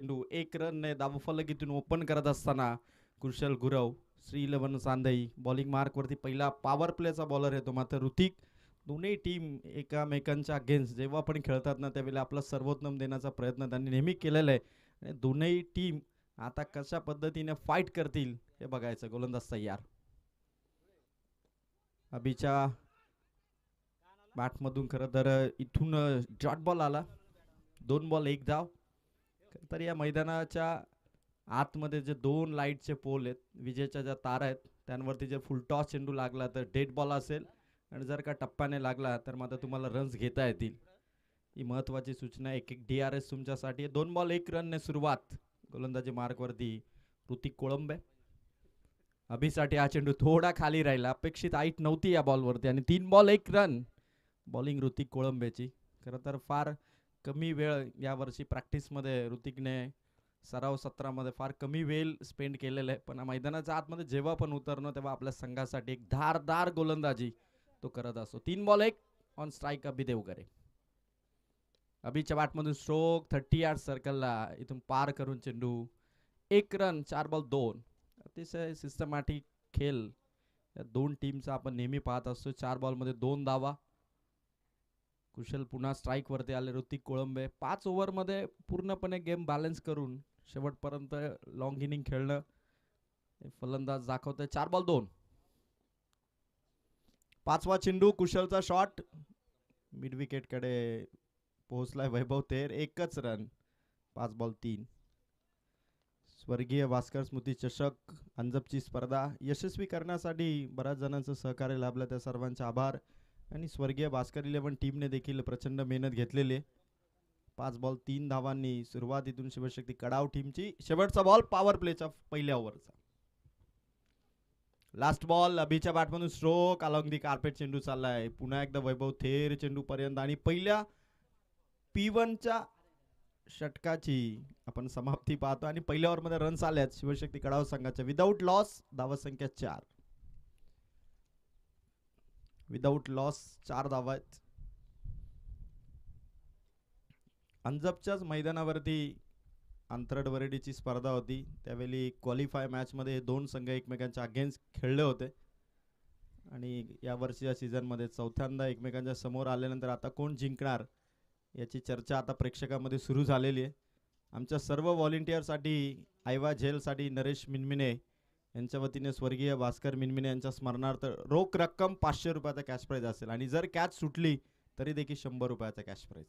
चेंडू एक रनने धावफलकीतून ओपन करत असताना कुशल गुरव श्री 11 सांदई बॉलिंग मार्कवरती पहिला पॉवर प्लेचा बॉलर येतो. मात्र ऋतिक दोन्ही टीम एकामेकांच्या अगेन्स्ट जेव्हा पण खेळतात ना त्यावेळेला आपला सर्वोत्तम देण्याचा प्रयत्न त्यांनी नेहमी केलेला आहे. दोन्ही टीम आता कशा पद्धतीने फाईट करतील हे बघायचं. गोलंदाज तयार. अभिच्या बॅटमधून खरं तर इथून डॉट बॉल आला. 2 बॉल 1 धाव. तर या मैदानाच्या आतमध्ये जे 2 लाईटचे पोल आहेत, विजेच्या ज्या तारा आहेत, त्यांवरती जर फुलटॉस चेंडू लागला तर डेड बॉल असेल आणि जर का टप्प्याने लागला तर मात्र तुम्हाला रन्स घेता येतील. ही महत्त्वाची सूचना. एक DRS तुमच्यासाठी. 2 बॉल 1 रनने सुरुवात. गोलंदाजी मार्कवरती ऋतिक कोळंबे. अभिसाठी हा चेंडू थोडा खाली राहिला. अपेक्षित हाईट नव्हती या बॉलवरती आणि 3 बॉल 1 रन. बॉलिंग ऋतिक कोळंबेची. खरं तर फार कमी वेळ यावर्षी प्रॅक्टिसमध्ये ऋतिकने सराव सत्रामध्ये फार कमी वेळ स्पेंड केलेला आहे. पण मैदानाच्या आतमध्ये जेव्हा पण उतरणं तेव्हा आपल्या संघासाठी एक धारदार गोलंदाजी तो करत असतो. 3 ball 1 on strike Abhi Devgare. अभिच्या बॅटमधून स्ट्रोक 30 यार्ड सर्कलला इथून पार करून चेंडू 1 रन 4 बॉल 2. अतिशय सिस्टमॅटिक खेळ या 2 टीमचा आपण नेहमी पाहत असतो. 4 बॉलमध्ये 2 धावा. कुशल पुन्हा स्ट्राईक वरती आले. ऋतिक कोळंबे 5 ओव्हरमध्ये पूर्णपणे गेम बॅलन्स करून शेवटपर्यंत लॉंग इनिंग खेळणं फलंदाज दाखवतोय. 4 बॉल 2. पाचवा चेंडू कुशलचा शॉट मिड विकेट कडे पोहोचलाय. वैभव तेर 1च रन 5 बॉल 3. स्वर्गीय भास्कर स्मृती चषक अंजपची स्पर्धा यशस्वी करण्यासाठी बऱ्याच जणांचं सहकार्य लाभलं. त्या सर्वांचे आभार. आणि स्वर्गीय भास्कर 11 टीमने देखील प्रचंड मेहनत घेतलेली आहे. 5 बॉल 3 धावांनी सुरुवात इथून शिवशक्ती कडाव टीमची. शेवटचा बॉल पॉवर प्लेचा पहिल्या ओव्हरचा. लास्ट बॉल अभिच्या बॅटमधून स्ट्रोक अलॉंग दी कार्पेट चेंडू चाललाय. पुन्हा एकदा वैभव थेर चेंडू पर्यंत आणि पहिल्या P1च्या षटकाची आपण समाप्ती पाहतो आणि पहिल्या ओव्हरमध्ये रन्स आल्यात शिवशक्ती कडाव संघाच्या. विदाऊट लॉस धावसंख्या 4. विदाऊट लॉस 4 धावा आहेत. अंजपच्याच मैदानावरती आंतरडवरडीची स्पर्धा होती. त्यावेळी क्वालिफाय मॅचमध्ये 2 संघ एकमेकांच्या अगेन्स्ट खेळले होते आणि या वर्षीच्या सीझनमध्ये चौथ्यांदा एकमेकांच्या समोर आल्यानंतर आता कोण जिंकणार याची चर्चा आता प्रेक्षकांमध्ये सुरू झालेली आहे. आमच्या सर्व व्हॉलेंटिअरसाठी आयवा झेलसाठी नरेश मिनमिने यांच्या वतीने स्वर्गीय भास्कर मिनमिने यांच्या स्मरणार्थ रोख रक्कम 500 रुपयाचा कॅश प्राईज असेल आणि जर कॅच सुटली तरी देखील 100 रुपयाचा कॅश प्राईज.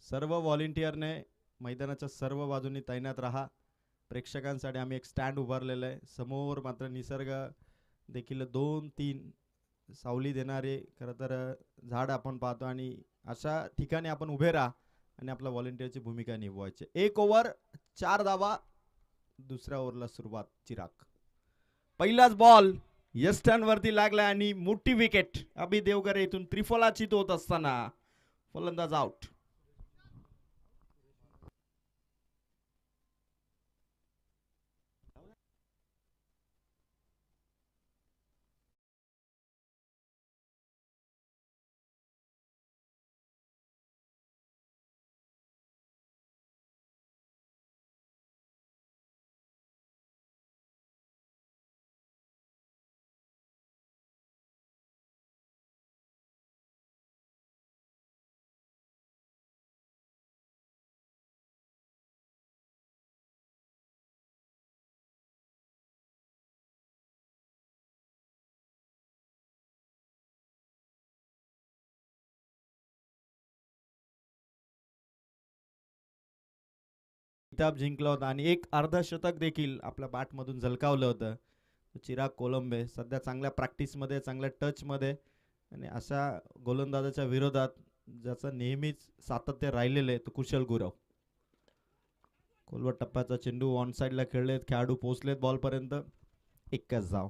सर्व व्हॉलेंटिअरने मैदानाच्या सर्व बाजूंनी तैनात राहा. प्रेक्षकांसाठी आम्ही एक स्टँड उभारलेलं आहे. समोर मात्र निसर्ग देखील 2-3 सावली देणारे खरं तर झाड आपण पाहतो आणि अशा ठिकाणी आपण उभे राहा आणि आपल्या व्हॉलेंटिअरची भूमिका निभवायची. 1 ओव्हर 4 धावा. दुसऱ्या ओव्हरला सुरुवात. चिराग पहिलाच बॉल यस्टर्न वरती लागला आणि मोठी विकेट. अभि देवगरे इथून त्रिफलाचीत होत असताना फलंदाज आउट. किताब जिंकला होता आणि एक अर्धशतक देखील आपल्या बॅटमधून झलकावलं होतं. चिराग कोलंबे सध्या चांगल्या प्रॅक्टिसमध्ये चांगल्या टचमध्ये आणि अशा गोलंदाजाच्या विरोधात ज्याचं नेहमीच सातत्य राहिलेलं आहे तो कुशल गुरव. खोलवर टप्प्याचा चेंडू ऑन साईडला खेळलेत. खेळाडू पोहोचलेत बॉलपर्यंत. 1च धाव.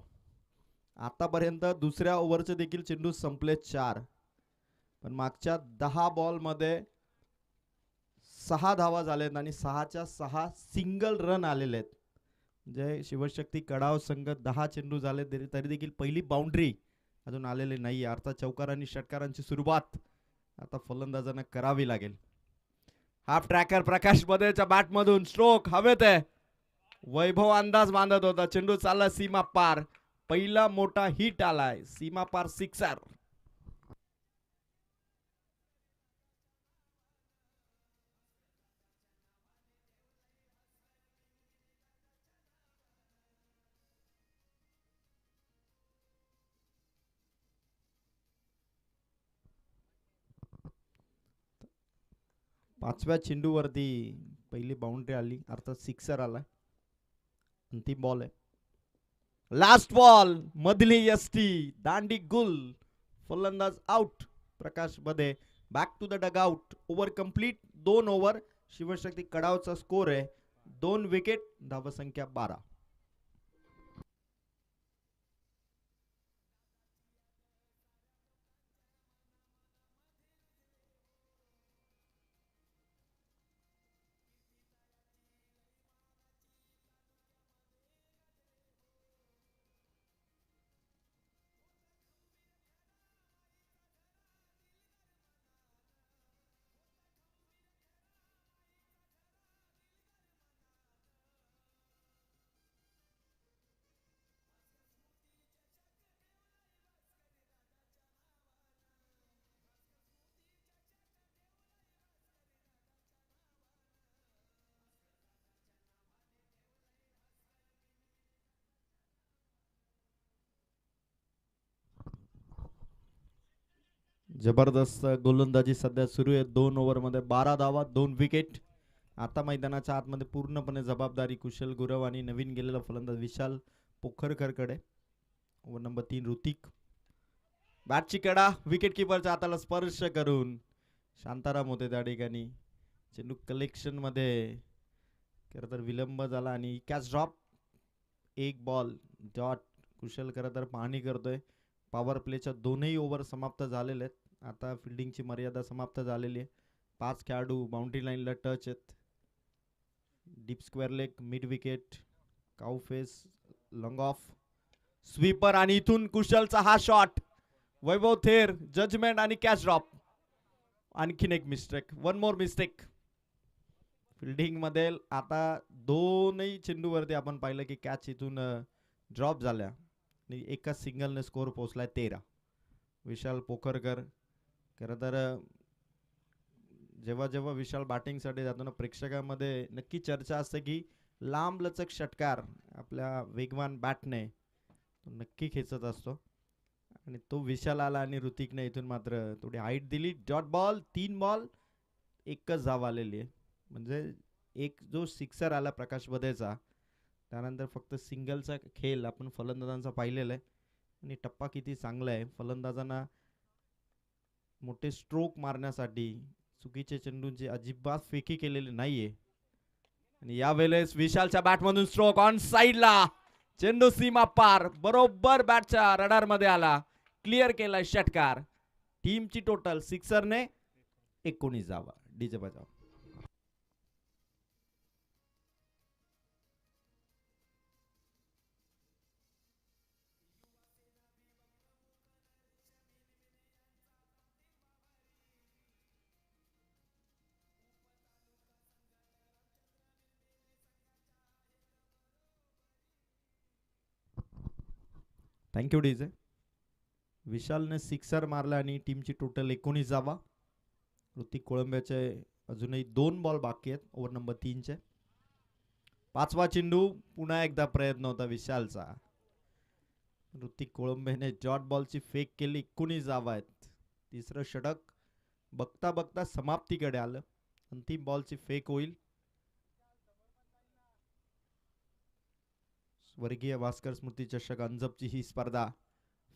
आतापर्यंत दुसऱ्या ओव्हरचे देखील चेंडू संपले 4. पण मागच्या 10 बॉलमध्ये 6 धावा झाल्यात आणि 6च्या 6 सिंगल रन आलेले आहेत. म्हणजे शिवशक्ती कडाव संघ 10 चेंडू झाले तरी देखील पहिली बाउंड्री अजून आलेली नाही. अर्थात चौकार आणि षटकारांची सुरुवात आता फलंदाजांना करावी लागेल. हाफ ट्रॅकर प्रकाश बदेच्या बॅट मधून स्ट्रोक हवेत आहे. वैभव अंदाज बांधत होता. चेंडू चालला सीमा पार. पहिला मोठा हिट आलाय. सीमा पार सिक्सर. पाचव्या चेंडूवरती पहिली बाउंड्री आली, अर्थात सिक्सर आला. अंतिम बॉल आहे. लास्ट बॉल मधली एसटी दांडी गुल. फलंदाज out. Prakash Bade back to the dugout. Over complete. 2 over. Shivshakti कडावचा स्कोर आहे 2 विकेट. धावसंख्या 12. जबरदस्त गोलंदाजी सध्या सुरू आहे. 2 ओव्हर मध्ये 12 धावा 2 विकेट. आता मैदानाच्या आतमध्ये पूर्णपणे जबाबदारी कुशल गुरव आणि नवीन गेलेला फलंदाज विशाल पोखरकरकडे. Over number 3 Hrithik. बॅटची कडा विकेट किपरच्या हाताला स्पर्श करून शांताराम होते त्या ठिकाणी. चेंडू कलेक्शन मध्ये खरं तर विलंब झाला आणि catch drop. 1 ball dot. Kushal खरं तर पाहणी करतोय. पॉवर प्लेच्या 2ही ओव्हर समाप्त झालेले आहेत. आता फिल्डिंगची मर्यादा समाप्त झालेली आहे. 5 खेळाडू बाउंड्री लाईनला टच आहेत. Deep square leg mid wicket cow face long of sweeper आणि इथून कुशलचा हा शॉट. वैभव थेर जजमेंट आणि कॅच ड्रॉप. आणखीन एक मिस्टेक. 1 मोर मिस्टेक फिल्डिंग मध्ये. आता 2ही चेंडूवरती आपण पाहिलं की कॅच इथून ड्रॉप झाल्या आणि एका सिंगलने स्कोर पोहोचलाय 13. विशाल पोखरकर. खरं तर जेव्हा जेव्हा विशाल बॅटिंगसाठी जातो ना, प्रेक्षकांमध्ये नक्की चर्चा असते की लांब लचक षटकार आपल्या वेगवान बॅटने नक्की खेचत असतो. आणि तो विशाल आला आणि ऋतिकने इथून मात्र थोडी हाईट दिली. Dot ball. 3 बॉल एकच धाव आलेली आहे. म्हणजे एक जो सिक्सर आला प्रकाश बदेचा, त्यानंतर फक्त सिंगलचा खेळ आपण फलंदाजांचा पाहिलेला आहे. आणि टप्पा किती चांगला आहे. फलंदाजांना मोठे स्ट्रोक मारण्यासाठी चुकीचे चेंडूंची अजिबात फेकी केलेली नाहीये. आणि यावेळेस विशालच्या बॅटमधून स्ट्रोक ऑन साइडला. चेंडू सीमा पार. बरोबर बॅटच्या रडार मध्ये आला. क्लिअर केलाय षटकार. टीमची टोटल सिक्सरने 19 धावा. डीजे बजाव. Thank you DJ. विशालने सिक्सर मारला आणि टीमची टोटल 19 धावा. ऋतिक कोळंब्याचे अजूनही 2 बॉल बाकी आहेत ओव्हर नंबर 3 चे. 5वा चेंडू. पुन्हा एकदा प्रयत्न होता विशालचा. ऋतिक कोळंबेने जॉट बॉलची फेक केली. 19 धावा आहेत. तिसरं षटक बघता बघता समाप्तीकडे आलं. अंतिम बॉलची फेक होईल. स्वर्गीय भास्कर स्मृती चषक अंजपची ही स्पर्धा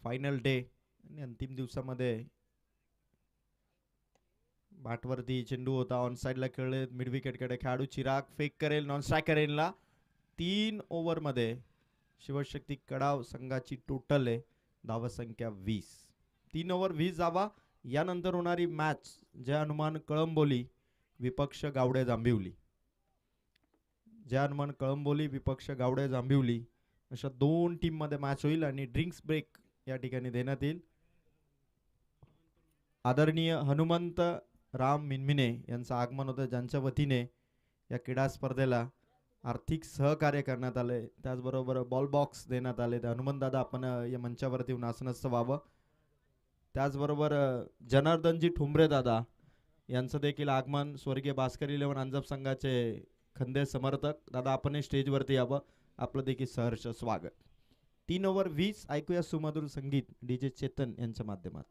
फायनल डे आणि अंतिम दिवसामध्ये बॅटवरती चेंडू होता. ऑन साइडला खेळले. मिड विकेटकडे खेळाडू चिराग फेक करेल. नॉन स्ट्रायकर येईल. 3 ओव्हर मध्ये शिवशक्ती कडाव संघाची टोटल आहे धावसंख्या 20. 3 ओव्हर 20 धावा. यानंतर होणारी मॅच जय हनुमान कळंबोली विपक्ष गावडे जांभिवली. जय हनुमान कळंबोली विपक्ष गावडे जांभिवली अशा 2 टीम मध्ये मॅच होईल आणि ड्रिंक्स ब्रेक या ठिकाणी देण्यात येईल. आदरणीय हनुमंत राम मिनमिने यांचं आगमन होतं, ज्यांच्या वतीने या क्रीडा स्पर्धेला आर्थिक सहकार्य करण्यात आले. त्याचबरोबर बॉल बॉक्स देण्यात आले. तर हनुमान दादा आपण या मंचावरती येऊन आसनस्थ व्हावं. त्याचबरोबर जनार्दनजी ठुंबरे दादा यांचं देखील आगमन, स्वर्गीय भास्कर 11 अंजप संघाचे खंदे समर्थक दादा, आपण स्टेजवरती यावं, आपलं देखील सहर्ष स्वागत. 3 ओव्हर 20. ऐकूया सुमधुर संगीत डीजे चेतन यांच्या माध्यमात.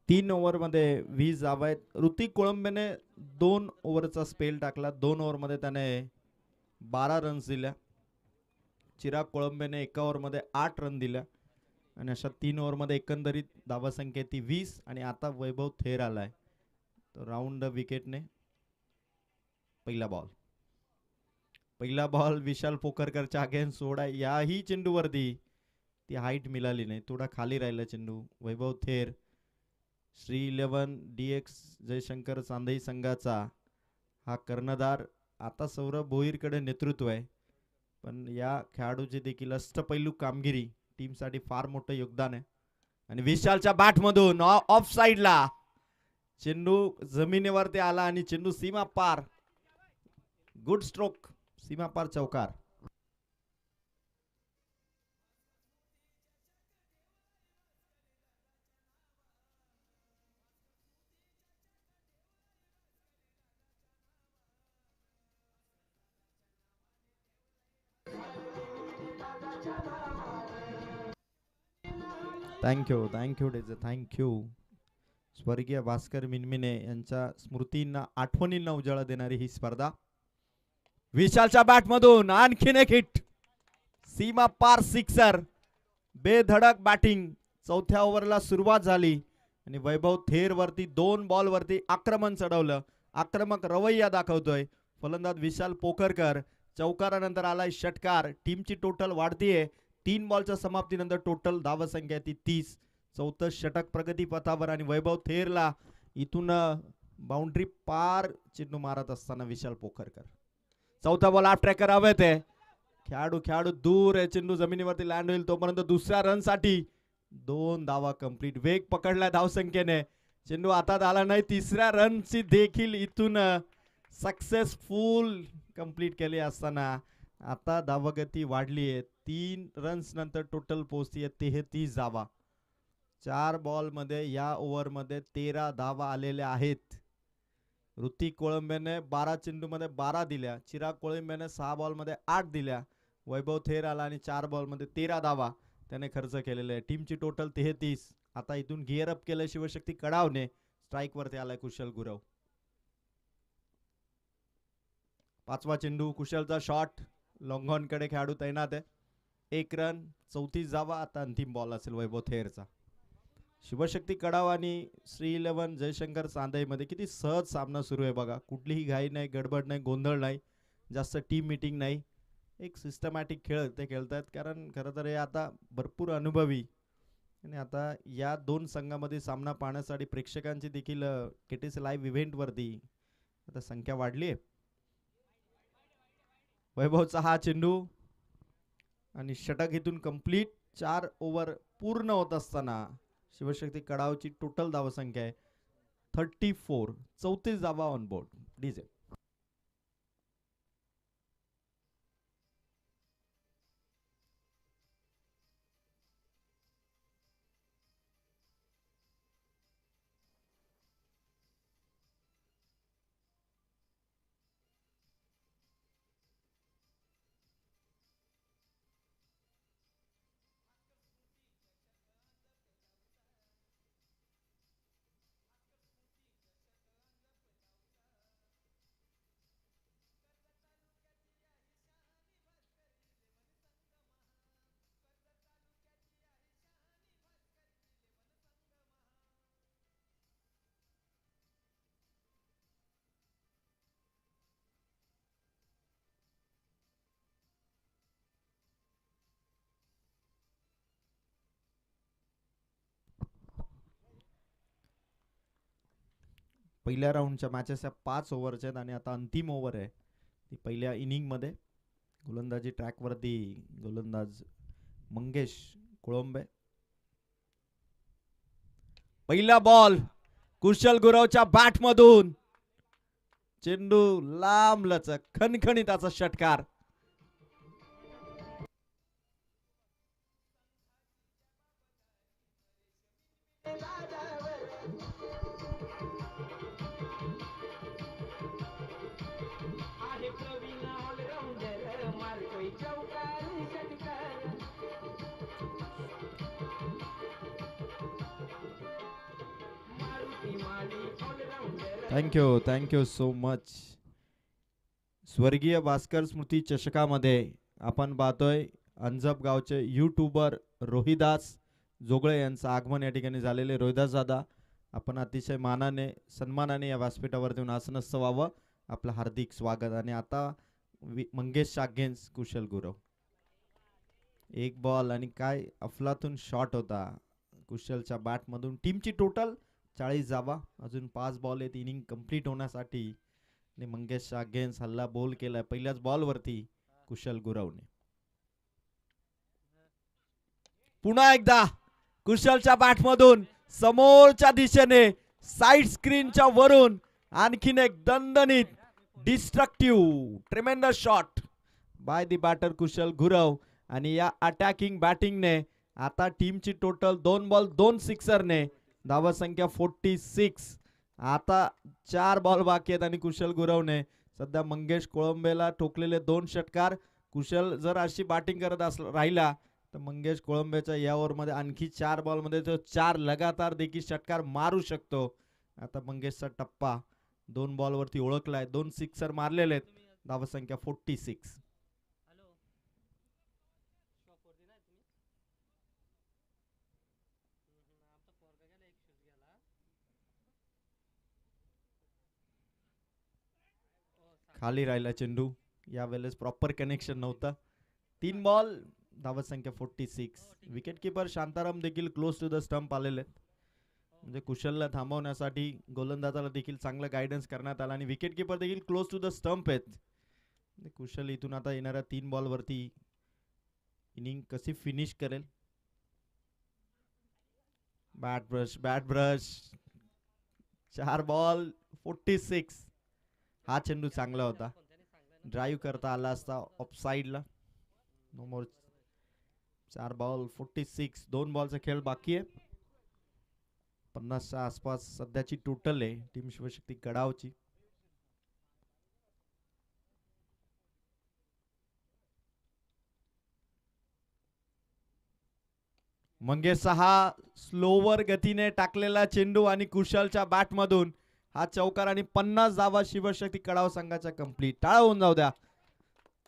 तीन ओव्हरमध्ये 20 धावा आहेत. ऋतिक कोळंबेने 2 ओव्हरचा स्पेल टाकला. 2 ओव्हरमध्ये त्याने 12 रन्स दिल्या. चिराग कोळंबेने 1 ओव्हरमध्ये 8 रन दिल्या आणि अशा 3 ओव्हरमध्ये एकंदरीत धावा संख्या ती 20. आणि आता वैभव थेर आलाय राऊंड विकेटने. पहिला बॉल विशाल पोखरकरच्या अगेन्स्ट सोडा. याही चेंडूवरती ती हाईट मिळाली नाही, थोडा खाली राहिला चेंडू. वैभव थेर श्री 11 DX जयशंकर चांदई संघाचा हा कर्णधार. आता सौरभ भोईरकडे नेतृत्व आहे, पण या खेळाडूची देखील अष्टपैलू कामगिरी टीमसाठी फार मोठं योगदान आहे. आणि विशालच्या बॅटमधून ऑफ साइडला चेंडू जमिनीवरती आला आणि चेंडू सीमा पार. गुड स्ट्रोक, सीमा पार चौकार. Thank you DJ, thank you. स्वर्गीय भास्कर मिनमिने यांच्या स्मृतींना, आठवणींना उजाळा देणारी ही स्पर्धा. विशालच्या बॅटमधून आणखीन एक हिट, सीमा पार सिक्सर. बेधडक बॅटिंग. चौथ्या ओव्हरला सुरुवात झाली आणि वैभव थेर वरती 2 बॉल वरती आक्रमण चढवलं. आक्रमक रवैया दाखवतोय फलंदाज विशाल पोखरकर. चौकारानंतर आलाय षटकार. टीमची टोटल वाढतीये. 3 बॉलच्या समाप्तीनंतर टोटल धावा संख्या ती 30. चौथं षटक प्रगती पथावर आणि वैभव थेरला इथून बाउंड्री पार चेंडू मारत असताना विशाल पोखरकर. चौथा बॉल ऑफ ट्रॅकर हवेत आहे. खेळाडू दूर आहे. चेंडू जमिनीवरती लँड होईल तोपर्यंत दुसऱ्या रन साठी 2 धावा कंप्लीट. वेग पकडलाय धावसंख्येने. चेंडू हातात आला नाही. तिसऱ्या रनची देखील इथून सक्सेसफुल कंप्लीट केली असताना आता धावगती वाढली आहे. 3 रन्स नंतर टोटल पोहोचतीये 33 धावा. 4 बॉल मध्ये या ओव्हर मध्ये 13 धावा आलेल्या आहेत. ऋतिक कोळंबेने 12 चेंडूमध्ये 12 दिल्या. चिराग कोळंबेने 6 बॉल मध्ये 8 दिल्या. वैभव थेर आला आणि 4 बॉल मध्ये 13 धावा त्याने खर्च केलेले आहे. टीमची टोटल 33. आता इथून गिअर अप केलं शिवशक्ती कडावने. स्ट्राईक वरती आलाय कुशल गुरव. 5वा चेंडू, कुशलचा शॉट. लॉंग ऑन कडे खेळाडू तैनात आहे. 1 रन, 34 धावा. आता अंतिम बॉल असेल वैभव थेरचा. शिवशक्ती कडाव आणि श्री 11 जयशंकर चांदई मध्ये किती सहज सामना सुरू आहे बघा. कुठलीही घाई नाही, गडबड नाही, गोंधळ नाही, जास्त टीम मीटिंग नाही. एक सिस्टमॅटिक खेळ ते खेळतात. कारण खरं तर हे आता भरपूर अनुभवी आणि आता या 2 संघामध्ये सामना पाहण्यासाठी प्रेक्षकांची देखील KTC लाईव्ह इव्हेंट वरती आता संख्या वाढली आहे. वैभवचा हा चेंडू आणि षटक इथून कंप्लीट. 4 ओव्हर पूर्ण होत असताना शिवशक्ती कडावची टोटल धावसंख्या आहे 34. 34 धावा ऑन बोर्ड. डीजे पहिल्या राऊंडच्या मॅचेस या 5 ओव्हरच्या आहेत आणि आता अंतिम ओव्हर आहे ती पहिल्या इनिंग मध्ये. गोलंदाजी ट्रॅक वरती गोलंदाज मंगेश कोळंबे. पहिला बॉल कुशल गुरवच्या बॅट मधून चेंडू लांब लचक खणखणीताचा षटकार. Thank you so much. स्वर्गीय भास्कर स्मृती चषकामध्ये आपण पाहतोय अंजप गावचे युट्यूबर रोहिदास जोगळे यांचं आगमन या ठिकाणी झालेले. रोहिदास दादा, आपण अतिशय मानाने सन्मानाने या व्यासपीठावरती येऊन आसनस्थ व्हावं. आपलं हार्दिक स्वागत. आणि आता मंगेश अगेन्स्ट कुशल गुरव. एक बॉल आणि काय अफलातून शॉट होता कुशलच्या बॅट मधून. टीमची टोटल 40 धावा. अजून 5 बॉल आहेत इनिंग कंप्लीट होण्यासाठी. आणि मंगेश अगेन्स्ट हल्ला बॉल केलाय पहिल्याच बॉल वरती कुशल गुरवने. पुन्हा एकदा कुशलच्या बॅट मधून समोरच्या दिशेने साइड स्क्रीनच्या वरून आणखीन एक दणदणीत destructive tremendous shot by the batter Kushal Gurav. आणि या अटॅकिंग बॅटिंगने आता टीमची टोटल 2 बॉल 2 सिक्सरने धावा संख्या 46. आता 4 बॉल बाकी आहेत आणि कुशल गुरवने सध्या मंगेश कोळंबेला ठोकलेले 2 षटकार. कुशल जर अशी बॅटिंग करत राहिला तर मंगेश कोळंबेच्या या ओव्हरमध्ये आणखी 4 बॉलमध्ये तो 4 लगातार देखील षटकार मारू शकतो. आता मंगेशचा टप्पा 2 बॉलवरती ओळखलाय. 2 सिक्सर मारलेले आहेत. धावा संख्या 46. खाली राहिला चेंडू. यावेळेस प्रॉपर कनेक्शन नव्हतं. 3 बॉल धावा संख्या 46. विकेट किपर शांताराम देखील क्लोज टू द स्टंप आलेले आहेत. म्हणजे कुशलला थांबवण्यासाठी गोलंदाजाला देखील चांगलं गायडन्स करण्यात आलं आणि विकेट किपर देखील क्लोज टू द स्टंप आहेत. कुशल इथून आता येणाऱ्या 3 बॉल वरती इनिंग कशी फिनिश करेल. Bat brush 4 ball 46. हा चेंडू चांगला होता. ड्राईव्ह करता आला असता ऑफ साइडला. नो मोर. 4 बॉल 46. 2 बॉलचा खेळ बाकी आहे. 50च्या आसपास सध्याची टोटल आहे टीम शिवशक्ती गडावची. मंगेशचा हा स्लोवर गतीने टाकलेला चेंडू आणि कुशलच्या बॅट मधून हा चौकार आणि 50 धावा शिवशक्ती कडाव संघाच्या कंप्लीट. टाळा होऊन जाऊ द्या.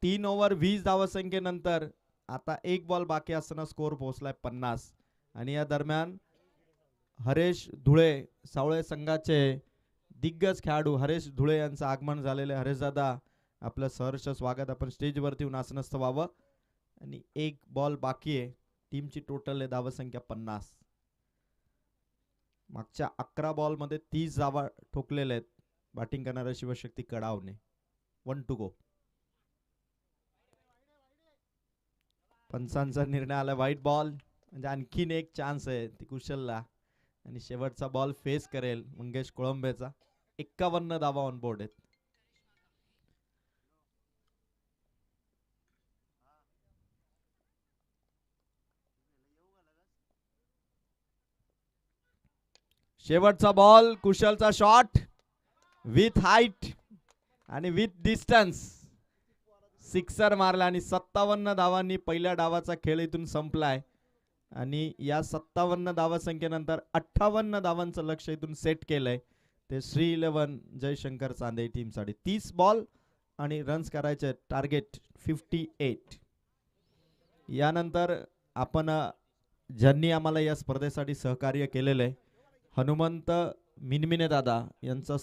3 ओव्हर 20 धावा संख्येनंतर आता 1 बॉल बाकी असताना स्कोर पोहोचलाय 50. आणि या दरम्यान हरेश धुळे सावळे संघाचे दिग्गज खेळाडू हरेश धुळे यांचं आगमन झालेले. हरेश दादा, आपलं सहर्ष स्वागत. आपण स्टेजवरती येऊन आसनस्थ व्हावं. आणि 1 बॉल बाकी आहे. टीमची टोटल आहे धावा संख्या 50. मागच्या 11 बॉल मध्ये 30 धावा ठोकलेल्या आहेत बॅटिंग करणाऱ्या शिवशक्ती कडावने. 1 to go. पंचांचा निर्णय आला व्हाईट बॉल. म्हणजे आणखीन एक चान्स आहे ती कुशलला. आणि शेवटचा बॉल फेस करेल मंगेश कोळंबेचा. 51 धावा ऑन बोर्ड आहेत. शेवटचा बॉल कुशलचा शॉट विथ हाईट आणि विथ डिस्टन्स सिक्सर मारला आणि 57 धावांनी पहिल्या डावाचा खेळ इथून संपलाय. आणि या 57 धावा संख्येनंतर 58 धावांचं लक्ष इथून सेट केलंय ते श्री 11 जयशंकर चांदे टीम साठी. 30 बॉल आणि रन्स करायचे टार्गेट 58. यानंतर आपण ज्यांनी आम्हाला या स्पर्धेसाठी सहकार्य केलेलं आहे हनुमंत मिनमिने दादा यांचं